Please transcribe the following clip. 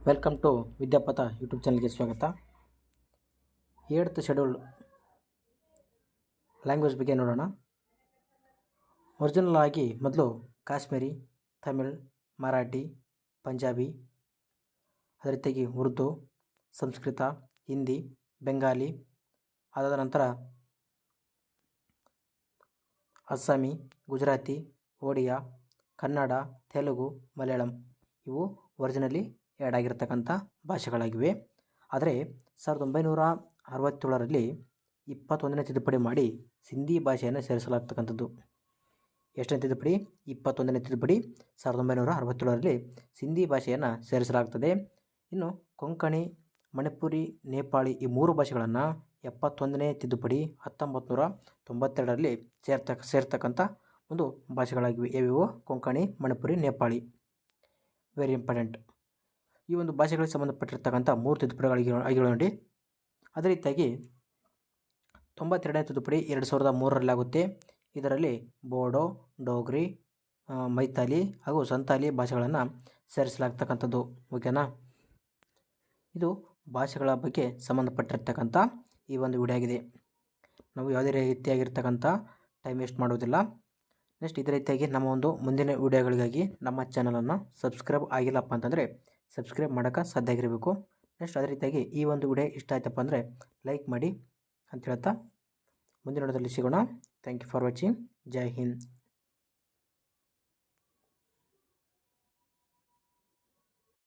Welcome to ವಿದ್ಯಾಪಥ YouTube ಚಾನಲ್ಗೆ ಸ್ವಾಗತ. 8th schedule language ಬಗ್ಗೆ ನೋಡೋಣ. ಒರಿಜಿನಲ್ ಆಗಿ ಮೊದಲು ಕಾಶ್ಮೀರಿ, ತಮಿಳ್, ಮರಾಠಿ, ಪಂಜಾಬಿ, ಅದೇ ರೀತಿಯಾಗಿ ಉರ್ದು, ಸಂಸ್ಕೃತ, ಹಿಂದಿ, ಬೆಂಗಾಲಿ, ಅದಾದ ನಂತರ ಅಸ್ಸಾಮಿ, ಗುಜರಾತಿ, ಒಡಿಯಾ, ಕನ್ನಡ, ತೆಲುಗು, ಮಲಯಾಳಂ ಇವು ಒರಿಜಿನಲಿ ಆ್ಯಡ್ ಆಗಿರ್ತಕ್ಕಂಥ ಭಾಷೆಗಳಾಗಿವೆ. ಆದರೆ 1967ರಲ್ಲಿ 21ನೇ ತಿದ್ದುಪಡಿ ಮಾಡಿ ಸಿಂಧಿ ಭಾಷೆಯನ್ನು ಸೇರಿಸಲಾಗ್ತಕ್ಕಂಥದ್ದು. ಎಷ್ಟನೇ ತಿದ್ದುಪಡಿ? 21ನೇ ತಿದ್ದುಪಡಿ 1967ರಲ್ಲಿ ಸಿಂಧಿ ಭಾಷೆಯನ್ನು ಸೇರಿಸಲಾಗ್ತದೆ. ಇನ್ನು ಕೊಂಕಣಿ, ಮಣಿಪುರಿ, ನೇಪಾಳಿ ಈ 3 ಭಾಷೆಗಳನ್ನು 71ನೇ ತಿದ್ದುಪಡಿ 1992ರಲ್ಲಿ ಸೇರ್ತಕ್ಕಂಥ ಒಂದು ಭಾಷೆಗಳಾಗಿವೆ. ಯಾವ್ಯಾವು? ಕೊಂಕಣಿ, ಮಣಿಪುರಿ, ನೇಪಾಳಿ. Very important. ಈ ಒಂದು ಭಾಷೆಗಳಿಗೆ ಸಂಬಂಧಪಟ್ಟಿರ್ತಕ್ಕಂಥ 3 ತಿದ್ದುಪಡಿಗಳು ನೋಡಿ. ಅದೇ ರೀತಿಯಾಗಿ 92ನೇ ತಿದ್ದುಪಡಿ 2003ರಲ್ಲಿ ಆಗುತ್ತೆ. ಇದರಲ್ಲಿ ಬೋಡೋ, ಡೋಗ್ರಿ, ಮೈತಾಲಿ ಹಾಗೂ ಸಂತಾಲಿ ಭಾಷೆಗಳನ್ನು ಸೇರಿಸಲಾಗ್ತಕ್ಕಂಥದ್ದು. ಓಕೆನಾ? ಇದು ಭಾಷೆಗಳ ಬಗ್ಗೆ ಸಂಬಂಧಪಟ್ಟಿರ್ತಕ್ಕಂಥ ಈ ಒಂದು ವಿಡಿಯೋ ಆಗಿದೆ. ನಾವು ಯಾವುದೇ ರೀತಿಯಾಗಿರ್ತಕ್ಕಂಥ ಟೈಮ್ ವೇಸ್ಟ್ ಮಾಡೋದಿಲ್ಲ. ನೆಕ್ಸ್ಟ್ ಇದೇ ರೀತಿಯಾಗಿ ನಮ್ಮ ಒಂದು ಮುಂದಿನ ವಿಡಿಯೋಗಳಿಗಾಗಿ ನಮ್ಮ ಚಾನಲನ್ನು ಸಬ್ಸ್ಕ್ರೈಬ್ ಆಗಿಲ್ಲಪ್ಪ ಅಂತಂದರೆ ಸಬ್ಸ್ಕ್ರೈಬ್ ಮಾಡೋಕ್ಕೆ ಸಾಧ್ಯ ಆಗಿರಬೇಕು. ನೆಕ್ಸ್ಟ್ ಅದೇ ರೀತಿಯಾಗಿ ಈ ಒಂದು ವಿಡಿಯೋ ಇಷ್ಟ ಆಯ್ತಪ್ಪ ಅಂದರೆ ಲೈಕ್ ಮಾಡಿ ಅಂತ ಹೇಳ್ತಾ ಮುಂದಿನ ವಿಡಿಯೋದಲ್ಲಿ ಸಿಗೋಣ. Thank you for watching. Jai Hind.